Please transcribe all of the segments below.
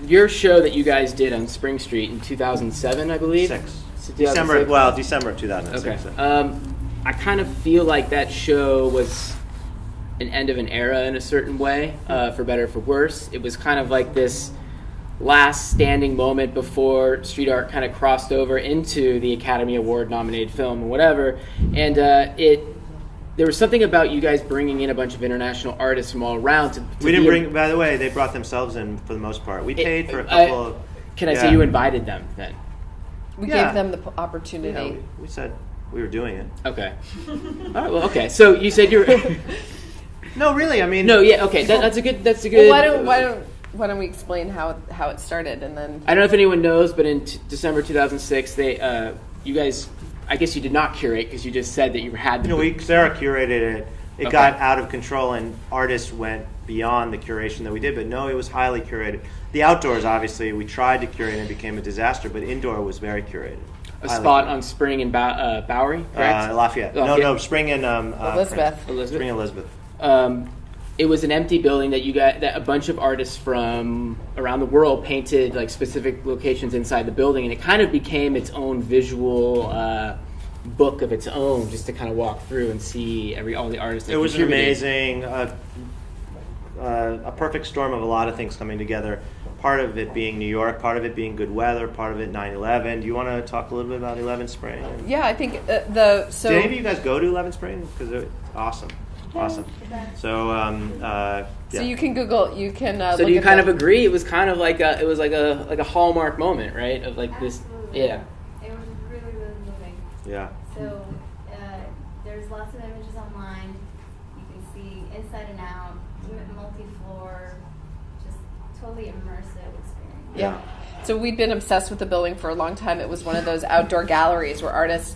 your show that you guys did on Spring Street in 2007, I believe. December of 2006. Okay. I kind of feel like that show was an end of an era in a certain way, for better or for worse. It was kind of like this last standing moment before street art kind of crossed over into the Academy Award nominated film and whatever. And there was something about you guys bringing in a bunch of international artists from all around. We didn't bring. By the way, they brought themselves in for the most part. We paid for a couple of. Can I say you invited them then? We gave them the opportunity. Yeah, we said we were doing it. Okay. All right. Well, okay. So you said you were. No, really. I mean. No. Yeah. Okay. That's a good. Well, why don't we explain how it started and then. I don't know if anyone knows, but in December 2006, you guys. I guess you did not curate because you just said that you had the. Sarah curated it. It got out of control, and artists went beyond the curation that we did. But no, it was highly curated. The outdoors, obviously, we tried to curate and it became a disaster. But indoor was very curated. A spot on Spring and Bowery, correct? Lafayette. No, Spring and Elizabeth. Spring and Elizabeth. It was an empty building that a bunch of artists from around the world painted like specific locations inside the building, and it kind of became its own visual book of its own, just to kind of walk through and see all the artists. It was amazing, a perfect storm of a lot of things coming together. Part of it being New York, part of it being good weather, part of it 9/11. Do you want to talk a little bit about 11 Spring? Yeah, I think Did any of you guys go to 11 Spring? Because it's awesome. Awesome. So, So you can Google. You can. So do you kind of agree? It was kind of like a hallmark moment, right? Of like this. Yeah. It was really, really moving. Yeah. So there's lots of images online. You can see inside and out, multi-floor, just totally immersive experience. Yeah. So we'd been obsessed with the building for a long time. It was one of those outdoor galleries where artists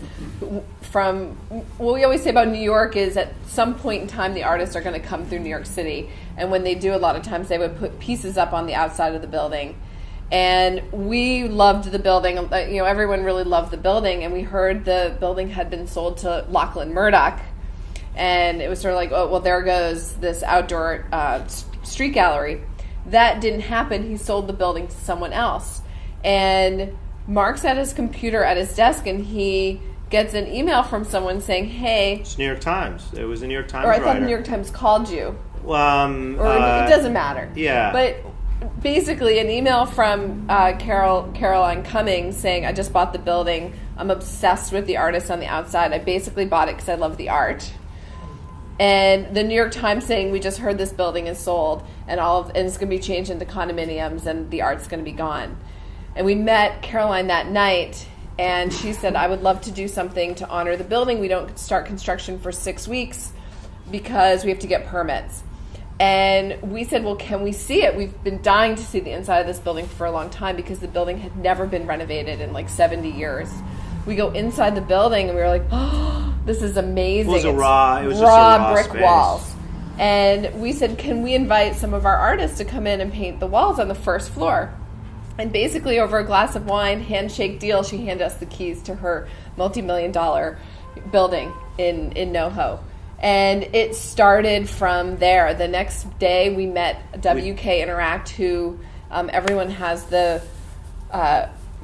from, what we always say about New York is at some point in time the artists are going to come through New York City. And when they do, a lot of times they would put pieces up on the outside of the building. And we loved the building. Everyone really loved the building. And we heard the building had been sold to Lachlan Murdoch. And it was sort of like, oh, well, there goes this outdoor street gallery. That didn't happen. He sold the building to someone else. And Mark's at his computer at his desk, and he gets an email from someone saying, hey... It's New York Times. It was a New York Times writer. Or I thought writer. the New York Times called you. It doesn't matter. Yeah. But basically an email from Caroline Cummings saying, I just bought the building. I'm obsessed with the artist on the outside. I basically bought it because I love the art. And the New York Times saying, we just heard this building is sold and it's going to be changed into condominiums and the art's going to be gone. And we met Caroline that night, and she said, I would love to do something to honor the building. We don't start construction for 6 weeks because we have to get permits. And we said, well, can we see it? We've been dying to see the inside of this building for a long time because the building had never been renovated in like 70 years. We go inside the building and we were like, oh, this is amazing. It was just a raw brick space. Walls. And we said, can we invite some of our artists to come in and paint the walls on the first floor? And basically over a glass of wine, handshake deal, she handed us the keys to her multi-million-dollar building in NoHo. And it started from there. The next day we met WK Interact, who everyone has the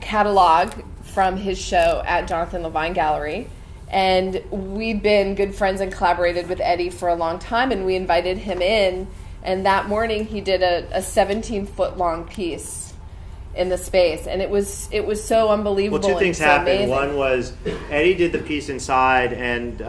catalog from his show at Jonathan Levine Gallery. And we'd been good friends and collaborated with Eddie for a long time, and we invited him in. And that morning he did a 17-foot-long piece in the space. And it was so unbelievable. Well, two things so happened. amazing. One was Eddie did the piece inside, and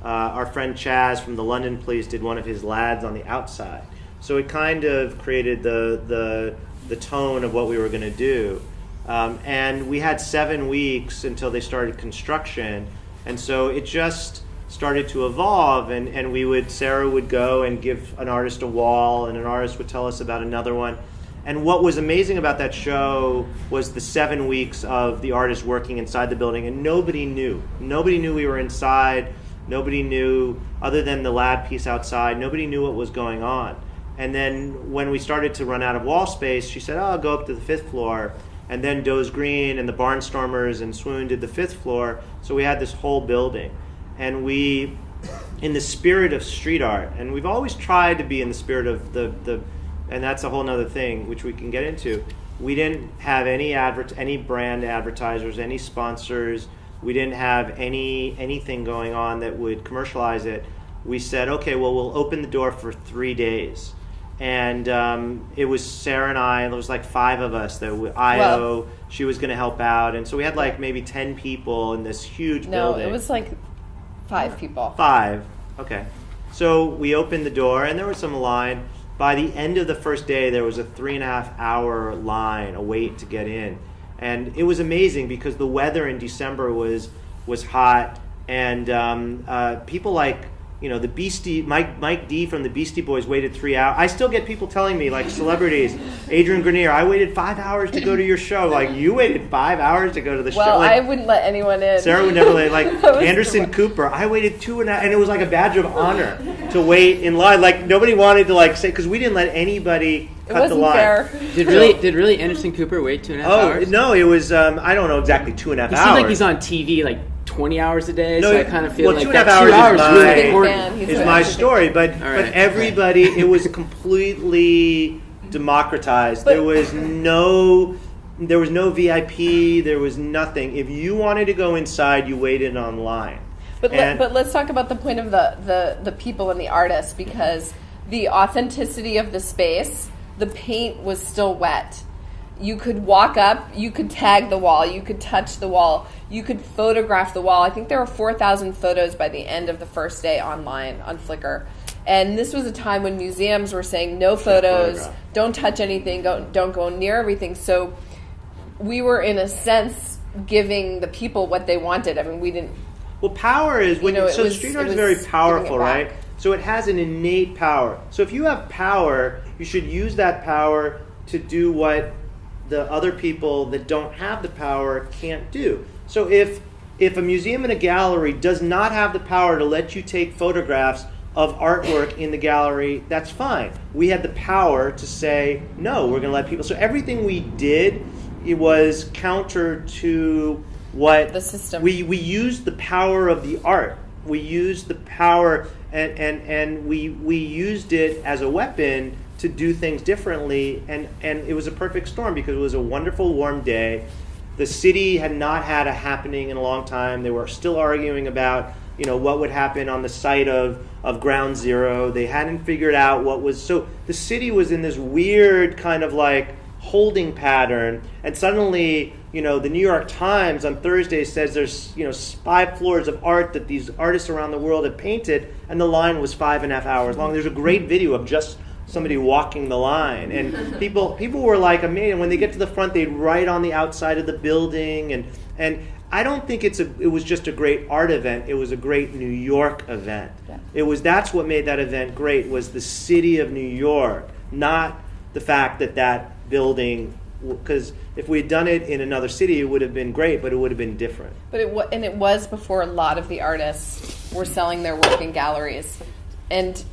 our friend Chaz from the London Police did one of his lads on the outside. So it kind of created the tone of what we were going to do. And we had 7 weeks until they started construction. And so it just started to evolve, and Sarah would go and give an artist a wall, and an artist would tell us about another one. And what was amazing about that show was the 7 weeks of the artist working inside the building, and nobody knew. Nobody knew we were inside. Nobody knew, other than the lab piece outside, nobody knew what was going on. And then when we started to run out of wall space, she said, I'll go up to the 5th floor. And then Doze Green and the Barnstormers and Swoon did the 5th floor. So we had this whole building. And we, in the spirit of street art, and we've always tried to be in the spirit of the and that's a whole nother thing which we can get into. We didn't have any brand advertisers, any sponsors. We didn't have anything going on that would commercialize it. We said, okay, well, we'll open the door for 3 days. And it was Sarah and I, and there was like 5 of us. Io, she was going to help out. And so we had like maybe 10 people in this huge building. No, it was like 5 people. 5, okay. So we opened the door, and there was some line. By the end of the first day, there was a 3.5-hour line, a wait to get in. And it was amazing because the weather in December was hot, and people like, the Beastie, Mike D from the Beastie Boys waited 3 hours. I still get people telling me, like celebrities, Adrian Grenier, I waited 5 hours to go to your show. Like, you waited 5 hours to go to the show. Well, like, I wouldn't let anyone in. Sarah would never let, like Anderson Cooper, I waited 2.5, and it was like a badge of honor to wait in line. Like, nobody wanted to like say, because we didn't let anybody cut the line. It wasn't fair. Did really Anderson Cooper wait 2.5 hours? No, it was, I don't know exactly 2.5 hours. He seems like he's on TV like 20 hours a day, so I kind of feel like 2.5 that hours 2 hours is really important. is my story, but right. everybody, it was completely democratized. There was no VIP, there was nothing. If you wanted to go inside, you waited online. But let's talk about the point of the people and the artists, because the authenticity of the space, the paint was still wet. You could walk up, you could tag the wall, you could touch the wall, you could photograph the wall. I think there were 4,000 photos by the end of the first day online on Flickr. And this was a time when museums were saying no photos, don't touch anything, don't go near everything. So we were, in a sense, giving the people what they wanted. I mean, we didn't... Well, power is... street art is very powerful, right? So it has an innate power. So if you have power, you should use that power to do what the other people that don't have the power can't do. So if a museum and a gallery does not have the power to let you take photographs of artwork in the gallery, that's fine. We had the power to say, no, we're going to let people. So everything we did, it was counter to what... The system. We used the power of the art. We used the power, and we used it as a weapon to do things differently, and it was a perfect storm because it was a wonderful warm day. The city had not had a happening in a long time. They were still arguing about what would happen on the site of Ground Zero. They hadn't figured out what was, so the city was in this weird kind of like holding pattern, and suddenly the New York Times on Thursday says there's 5 floors of art that these artists around the world have painted, and the line was 5.5 hours long. There's a great video of just somebody walking the line, and people were like amazed. When they get to the front, they'd write on the outside of the building, and I don't think it was just a great art event. It was a great New York event. Yeah. That's what made that event great, was the city of New York, not the fact that building, because if we had done it in another city, it would have been great, but it would have been different. But it was before a lot of the artists were selling their work in galleries, and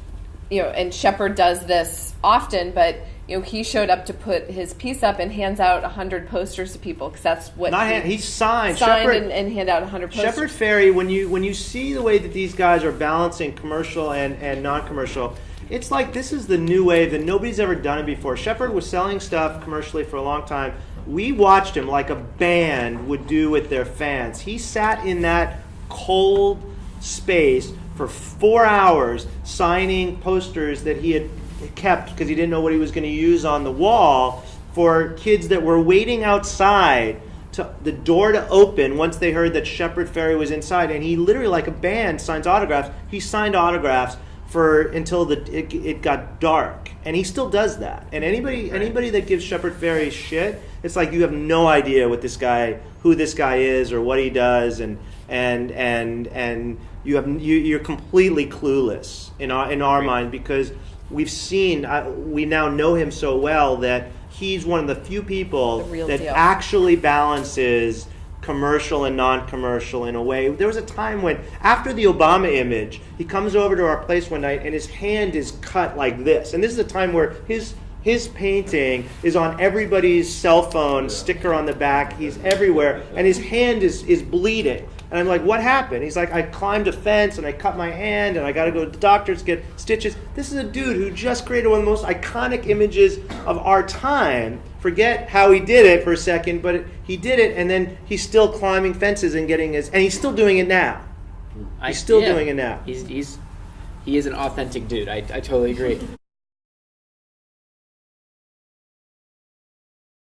Shepard does this often, but he showed up to put his piece up and hands out 100 posters to people, because that's what he signed and hand out 100 posters. Shepard Fairey, when you see the way that these guys are balancing commercial and non-commercial, it's like this is the new wave that nobody's ever done it before. Shepard was selling stuff commercially for a long time. We watched him like a band would do with their fans. He sat in that cold space for 4 hours signing posters that he had kept because he didn't know what he was going to use on the wall for kids that were waiting outside to the door to open once they heard that Shepard Fairey was inside. And he literally, like a band, signs autographs. He signed autographs until it got dark, and he still does that. And anybody that gives Shepard Fairey shit, it's like you have no idea who this guy is or what he does, and you're completely clueless in our mind, because we now know him so well that he's one of the few people that actually balances commercial and non-commercial in a way. There was a time when, after the Obama image, he comes over to our place one night and his hand is cut like this. And this is a time where his his painting is on everybody's cell phone, sticker on the back. He's everywhere, and his hand is bleeding. And I'm like, what happened? He's like, I climbed a fence and I cut my hand and I got to go to the doctors to get stitches. This is a dude who just created one of the most iconic images of our time. Forget how he did it for a second, but he did it, and then he's still climbing fences and getting his, and he's still doing it now. He's still doing it now. He is an authentic dude. I totally agree.